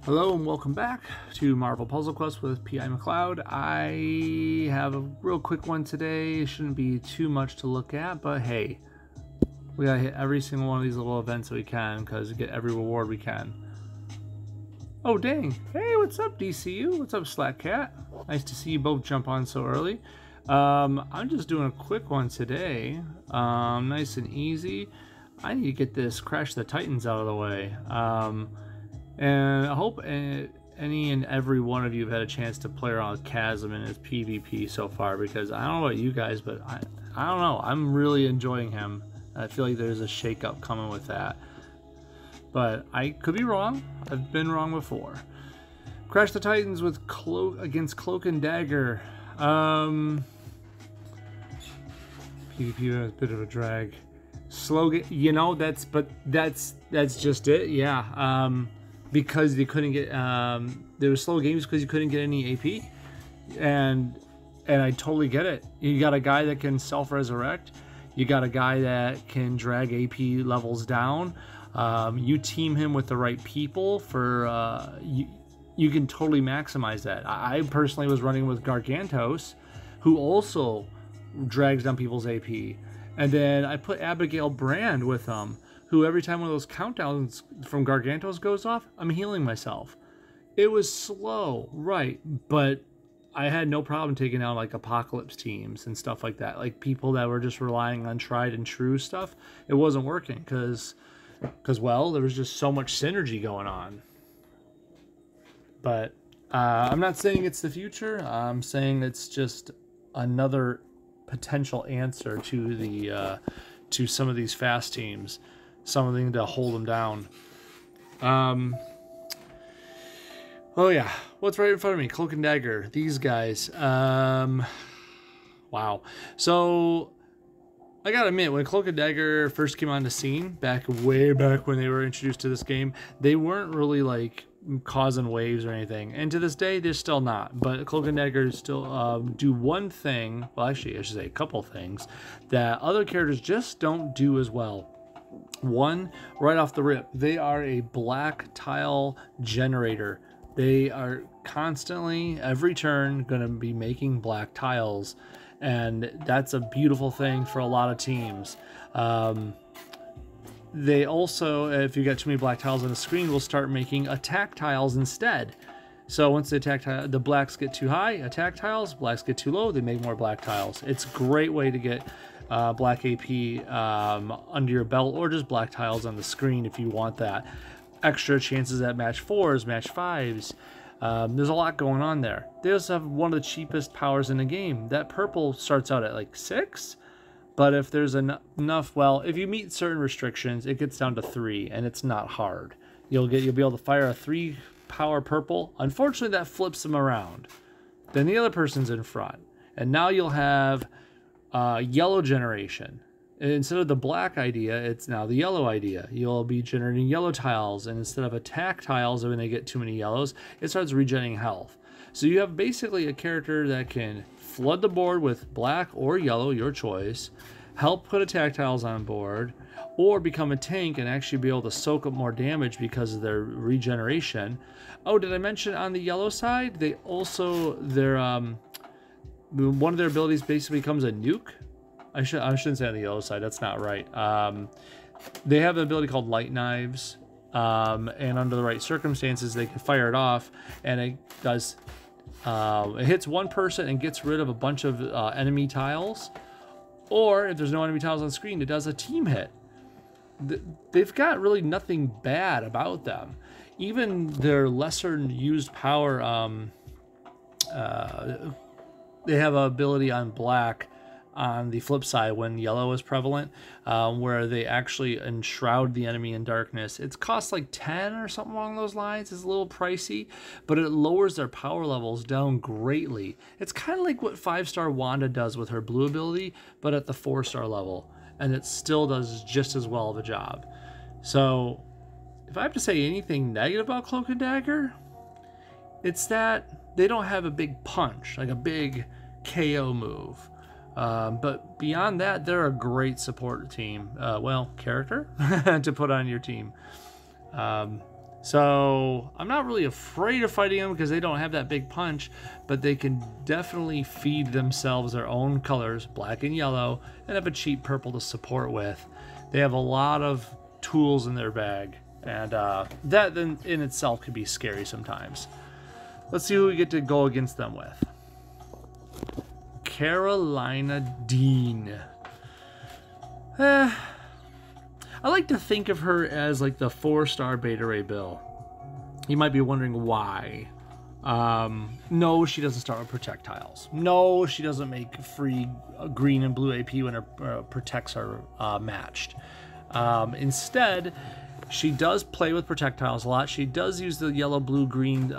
Hello and welcome back to Marvel Puzzle Quest with P.I. McLeod. I have a real quick one today. It shouldn't be too much to look at, but hey, we gotta hit every single one of these little events that we can because we get every reward we can. Oh dang! Hey, what's up DCU? What's up Slack Cat? Nice to see you both jump on so early. I'm just doing a quick one today. Nice and easy. I need to get this Crash the Titans out of the way. And I hope any and every one of you have had a chance to play around with Chasm in his PvP so far, because I don't know about you guys, but I don't know. I'm really enjoying him. I feel like there's a shake-up coming with that. But I could be wrong. I've been wrong before. Crash the Titans with against Cloak and Dagger. PvP was a bit of a drag. Slogan, you know, that's just it. Yeah. Because they couldn't get there were slow games because you couldn't get any AP, and I totally get it. You got a guy that can self-resurrect, you got a guy that can drag AP levels down. You team him with the right people for you can totally maximize that. I personally was running with Gargantos, who also drags down people's AP, and then I put Abigail Brand with him, who every time one of those countdowns from Gargantos goes off, I'm healing myself. It was slow, right, but I had no problem taking out like Apocalypse teams and stuff like that. Like people that were just relying on tried and true stuff, it wasn't working because well, there was just so much synergy going on. But I'm not saying it's the future. I'm saying it's just another potential answer to the to some of these fast teams. Something to hold them down. Oh yeah, what's right in front of me? Cloak and Dagger. These guys. Wow. So I gotta admit, when Cloak and Dagger first came on the scene, way back when they were introduced to this game, they weren't really like causing waves or anything. And to this day, they're still not. But Cloak and Dagger still do one thing. Well, actually, I should say a couple things that other characters just don't do as well. One, right off the rip, they are a black tile generator. They are constantly, every turn, going to be making black tiles, and that's a beautiful thing for a lot of teams. They also, if you get too many black tiles on the screen, will start making attack tiles instead. So once the blacks get too high, attack tiles, blacks get too low, they make more black tiles. It's a great way to get black AP under your belt, or just black tiles on the screen if you want that. Extra chances at match 4s, match 5s. There's a lot going on there. They also have one of the cheapest powers in the game. That purple starts out at like 6, but if there's enough, well, if you meet certain restrictions, it gets down to 3, and it's not hard. You'll be able to fire a 3 power purple. Unfortunately, that flips them around. Then the other person's in front, and now you'll have yellow generation. Instead of the black idea, it's now the yellow idea. You'll be generating yellow tiles, and instead of attack tiles when they get too many yellows, it starts regenerating health. So you have basically a character that can flood the board with black or yellow, your choice, help put attack tiles on board, or become a tank and actually be able to soak up more damage because of their regeneration. Oh, did I mention on the yellow side, they also, one of their abilities basically becomes a nuke. I shouldn't say on the yellow side. That's not right. They have an ability called Light Knives, and under the right circumstances, they can fire it off, and it does. It hits one person and gets rid of a bunch of enemy tiles, or if there's no enemy tiles on the screen, it does a team hit. They've got really nothing bad about them. Even their lesser used power. They have an ability on black on the flip side when yellow is prevalent, where they actually enshroud the enemy in darkness. It's cost like 10 or something along those lines. It's a little pricey, but it lowers their power levels down greatly. It's kind of like what 5-star Wanda does with her blue ability, but at the 4-star level, and it still does just as well of a job. So if I have to say anything negative about Cloak and Dagger, it's that they don't have a big punch, like a big KO move. But beyond that, they're a great support team. Well, character to put on your team. So I'm not really afraid of fighting them because they don't have that big punch, but they can definitely feed themselves their own colors, black and yellow, and have a cheap purple to support with. They have a lot of tools in their bag, and that then in itself could be scary sometimes. Let's see who we get to go against them with. Karolina Dean. I like to think of her as like the 4-star Beta Ray Bill. You might be wondering why. No, she doesn't start with projectiles. No, she doesn't make free green and blue AP when her protects are matched. Instead, she does play with projectiles a lot. She does use the yellow, blue, green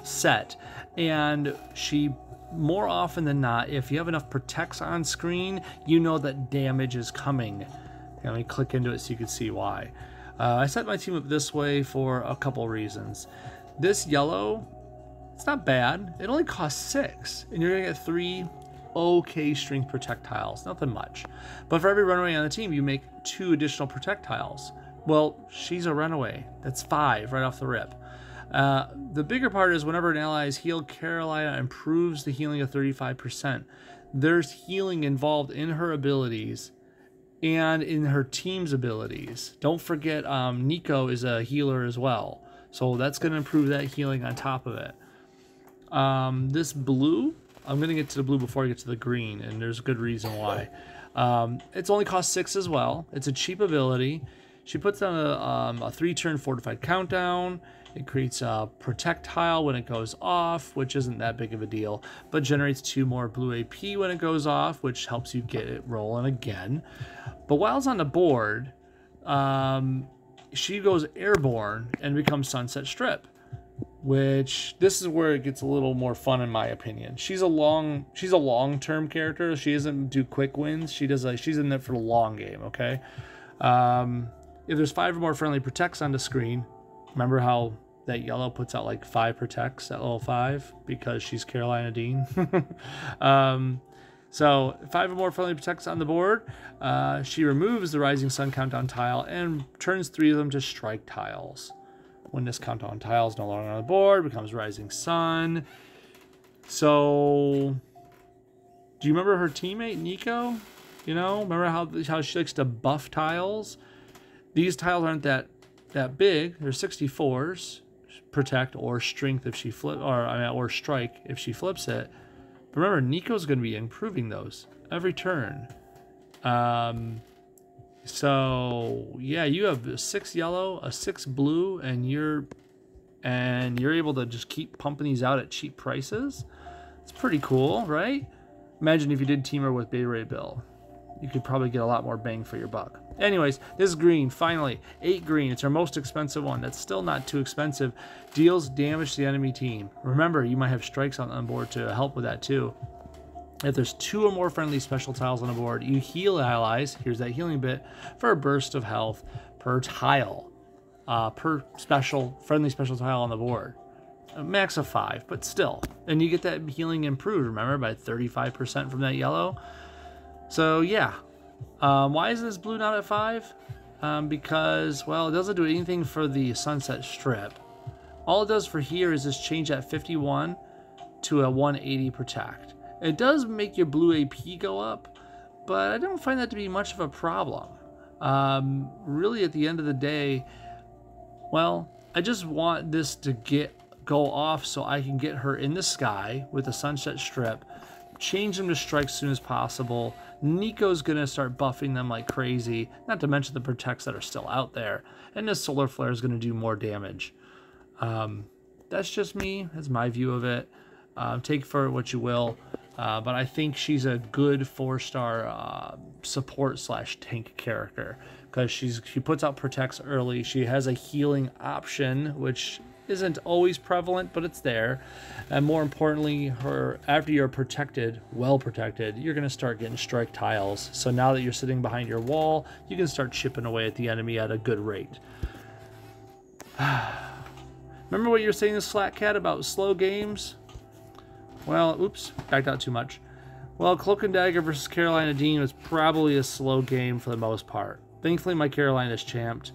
set, and she, more often than not, if you have enough protects on screen, you know that damage is coming. Let me click into it so you can see why. I set my team up this way for a couple reasons. This yellow, it's not bad. It only costs 6, and you're gonna get 3 okay strength projectiles, nothing much. But for every runaway on the team, you make 2 additional projectiles. Well, she's a runaway. That's 5 right off the rip. The bigger part is whenever an ally is healed, Karolina improves the healing of 35%. There's healing involved in her abilities and in her team's abilities. Don't forget, Nico is a healer as well, so that's going to improve that healing on top of it. This blue, I'm going to get to the blue before I get to the green, and there's a good reason why. It's only cost 6 as well. It's a cheap ability. She puts down a 3-turn fortified countdown. It creates a projectile when it goes off, which isn't that big of a deal, but generates 2 more blue AP when it goes off, which helps you get it rolling again. But while it's on the board, she goes airborne and becomes Sunset Strip, which this is where it gets a little more fun in my opinion. She's a long-term character. She doesn't do quick wins. She's in there for the long game, okay? If there's 5 or more friendly protects on the screen, remember how that yellow puts out like 5 protects at level 5 because she's Karolina Dean. So 5 or more friendly protects on the board. She removes the Rising Sun countdown tile and turns 3 of them to strike tiles. When this countdown tile is no longer on the board, it becomes Rising Sun. So, do you remember her teammate Nico? You know, remember how she likes to buff tiles? These tiles aren't that big. They're 64s. Protect or strength if she or strike if she flips it. But remember, Nico's going to be improving those every turn. So yeah, you have a 6 yellow, a 6 blue, and you're able to just keep pumping these out at cheap prices. It's pretty cool, right? Imagine if you did team her with Beta Ray Bill. You could probably get a lot more bang for your buck. Anyways, this is green, finally. 8 green, it's our most expensive one. That's still not too expensive. Deals damage to the enemy team. Remember, you might have strikes on board to help with that too. If there's 2 or more friendly special tiles on the board, you heal allies, here's that healing bit, for a burst of health per tile. Per friendly special tile on the board. A max of 5, but still. And you get that healing improved, remember, by 35% from that yellow. So yeah, why is this blue not at 5? Because, well, it doesn't do anything for the Sunset Strip. All it does for here is just change that 51 to a 180 protect. It does make your blue AP go up, but I don't find that to be much of a problem. Really, at the end of the day, well, I just want this to go off so I can get her in the sky with the Sunset Strip, change them to strike as soon as possible. Nico's gonna start buffing them like crazy, not to mention the protects that are still out there, and this solar flare is gonna do more damage. That's just me, that's my view of it. Take for what you will, but I think she's a good 4-star support / tank character because she puts out protects early. She has a healing option, which isn't always prevalent, but it's there. And more importantly, after you're protected, well protected, you're going to start getting strike tiles. So now that you're sitting behind your wall, you can start chipping away at the enemy at a good rate. Remember what you were saying to Slack Cat about slow games? Well, oops, backed out too much. Well, Cloak and Dagger versus Karolina Dean was probably a slow game for the most part. Thankfully, my Karolina's champed.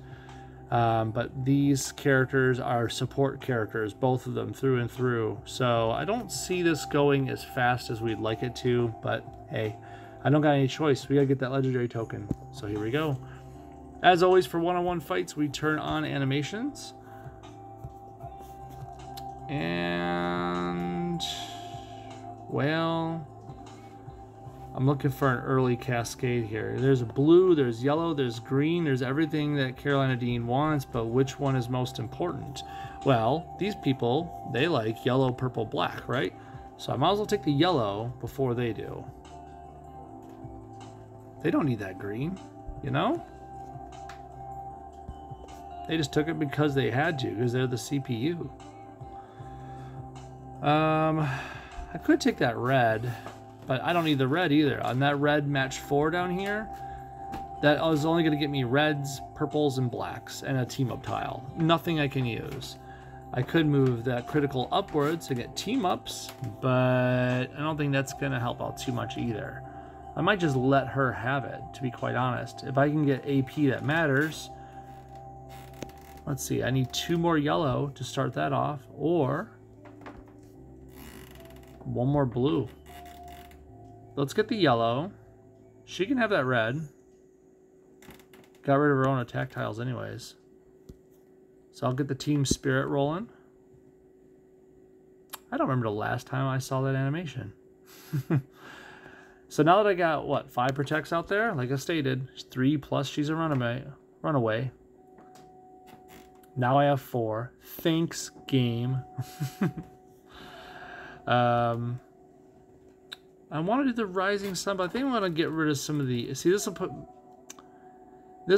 But these characters are support characters, both of them through and through. So I don't see this going as fast as we'd like it to, but hey, I don't got any choice. We gotta get that legendary token. So here we go. As always, for one-on-one fights, we turn on animations. And, well, I'm looking for an early cascade here. There's blue, there's yellow, there's green, there's everything that Karolina Dean wants, but which one is most important? Well, these people, they like yellow, purple, black, right? So I might as well take the yellow before they do. They don't need that green, you know? They just took it because they had to, because they're the CPU. I could take that red, but I don't need the red either. On that red match 4 down here, that was only going to get me reds, purples, and blacks, and a team-up tile. Nothing I can use. I could move that critical upwards to get team-ups, but I don't think that's going to help out too much either. I might just let her have it, to be quite honest. If I can get AP that matters... Let's see, I need 2 more yellow to start that off, or 1 more blue. Let's get the yellow. She can have that red. Got rid of her own attack tiles anyways. So I'll get the team spirit rolling. I don't remember the last time I saw that animation. So now that I got, what, 5 protects out there, like I stated, 3 plus she's a runaway. Now I have 4. Thanks, game. I want to do the rising sun, but I think I want to get rid of some of the... See, this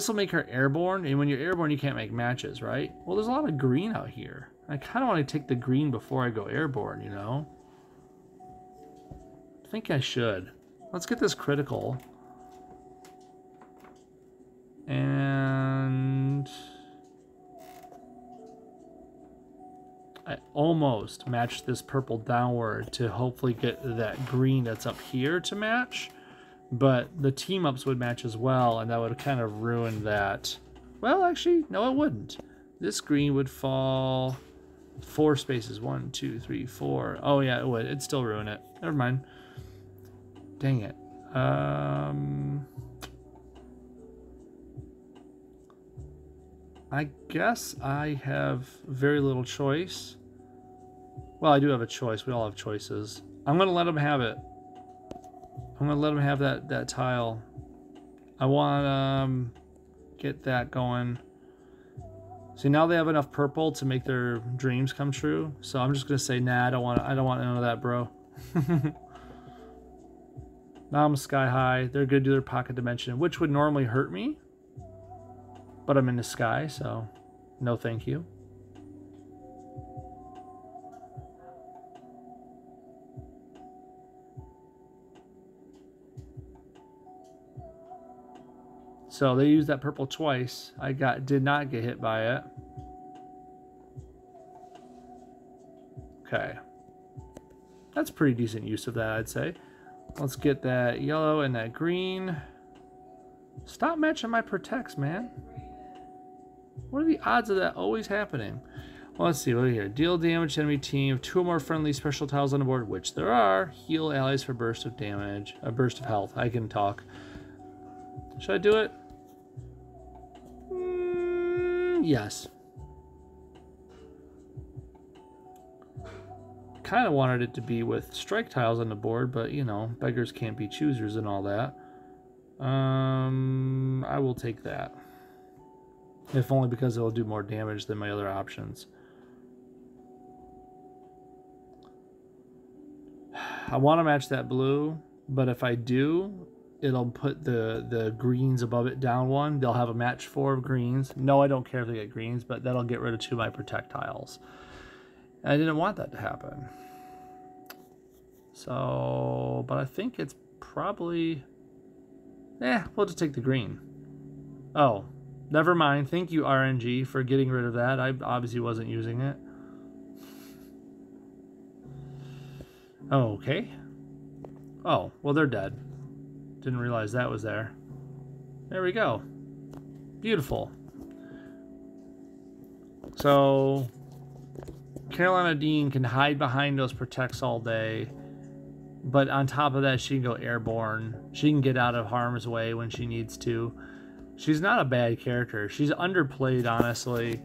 will make her airborne, and when you're airborne, you can't make matches, right? Well, there's a lot of green out here. I kind of want to take the green before I go airborne, you know? I think I should. Let's get this critical. And... I almost matched this purple downward to hopefully get that green that's up here to match. But the team-ups would match as well, and that would kind of ruin that. Well, actually, no, it wouldn't. This green would fall 4 spaces. 1, 2, 3, 4. Oh, yeah, it would. It'd still ruin it. Never mind. Dang it. I guess I have very little choice. Well, I do have a choice. We all have choices. I'm going to let him have it. I'm going to let him have that tile. I want to get that going. See, now they have enough purple to make their dreams come true. So I'm just going to say, nah, I don't want none of that, bro. Now I'm sky high. They're going to do their pocket dimension, which would normally hurt me. But I'm in the sky, so no thank you. So they used that purple twice. I did not get hit by it. Okay. That's pretty decent use of that, I'd say. Let's get that yellow and that green. Stop matching my protects, man. What are the odds of that always happening? Well, let's see. What are here? Deal damage to enemy team. 2 or more friendly special tiles on the board, which there are. Heal allies for burst of damage. A burst of health. I can talk. Should I do it? Yes. Kind of wanted it to be with strike tiles on the board, but, you know, beggars can't be choosers and all that. I will take that. If only because it'll do more damage than my other options. I want to match that blue, but if I do, it'll put the greens above it down 1. They'll have a match 4 of greens. No, I don't care if they get greens, but that'll get rid of 2 of my projectiles. I didn't want that to happen. So, but I think it's probably... we'll just take the green. Oh. Never mind. Thank you, RNG, for getting rid of that. I obviously wasn't using it. Okay. Oh, well, they're dead. Didn't realize that was there. There we go. Beautiful. So Karolina Dean can hide behind those protects all day, but on top of that, she can go airborne. She can get out of harm's way when she needs to. She's not a bad character. She's underplayed, honestly,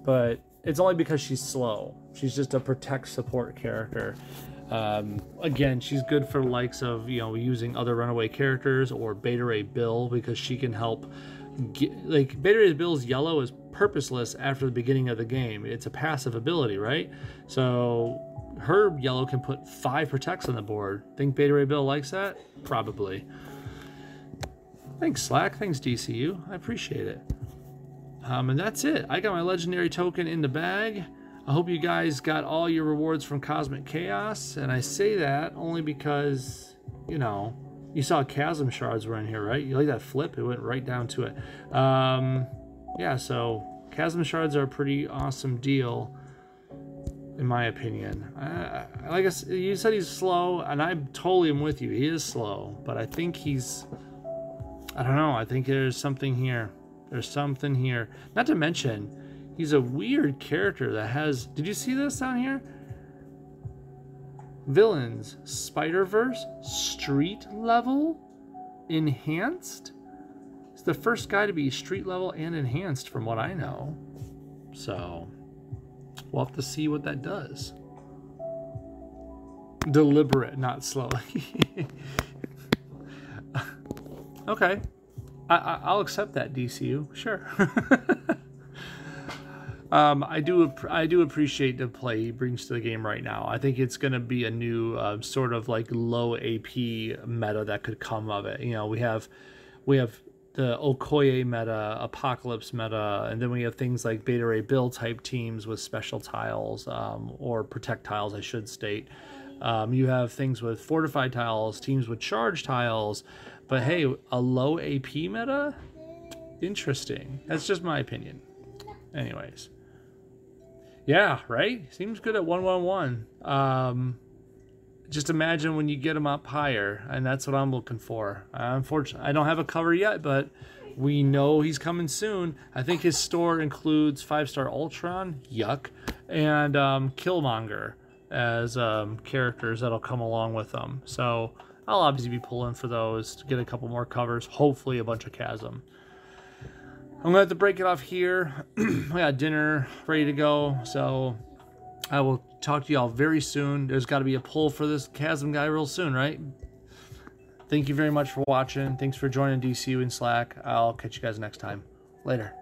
but it's only because she's slow. She's just a protect support character. Again, she's good for the likes of, you know, using other runaway characters or Beta Ray Bill, because she can help get, like, Beta Ray Bill's yellow is purposeless after the beginning of the game. It's a passive ability, right? So her yellow can put 5 protects on the board. Think Beta Ray Bill likes that? Probably. Thanks, Slack. Thanks, DCU. I appreciate it. And that's it. I got my legendary token in the bag. I hope you guys got all your rewards from Cosmic Chaos. And I say that only because, you know, you saw Chasm Shards were in here, right? You like that flip? It went right down to it. Yeah, so Chasm Shards are a pretty awesome deal, in my opinion. Like I said, you said he's slow, and I totally am with you. He is slow, but I think he's... I don't know. I think there's something here. There's something here. Not to mention, he's a weird character that has... Did you see this down here? Villains. Spider-Verse. Street level. Enhanced. He's the first guy to be street level and enhanced from what I know. So, we'll have to see what that does. Deliberate, not slow. Okay, I'll accept that, DCU. Sure. I do appreciate the play he brings to the game right now. I think it's going to be a new sort of like low AP meta that could come of it. You know, we have the Okoye meta, Apocalypse meta, and then we have things like Beta Ray Bill type teams with special tiles, or protect tiles, I should state. You have things with fortified tiles, teams with charge tiles. But hey, a low AP meta? Interesting. That's just my opinion. Anyways. Yeah, right? Seems good at 1-1-1. Just imagine when you get him up higher, and that's what I'm looking for. Unfortunately, I don't have a cover yet, but we know he's coming soon. I think his store includes 5-star Ultron, yuck, and Killmonger as characters that'll come along with them. So I'll obviously be pulling for those to get a couple more covers, hopefully a bunch of Chasm. I'm going to have to break it off here. I got dinner ready to go, so I will talk to y'all very soon. There's got to be a pull for this Chasm guy real soon, right? Thank you very much for watching. Thanks for joining DCU and Slack. I'll catch you guys next time. Later.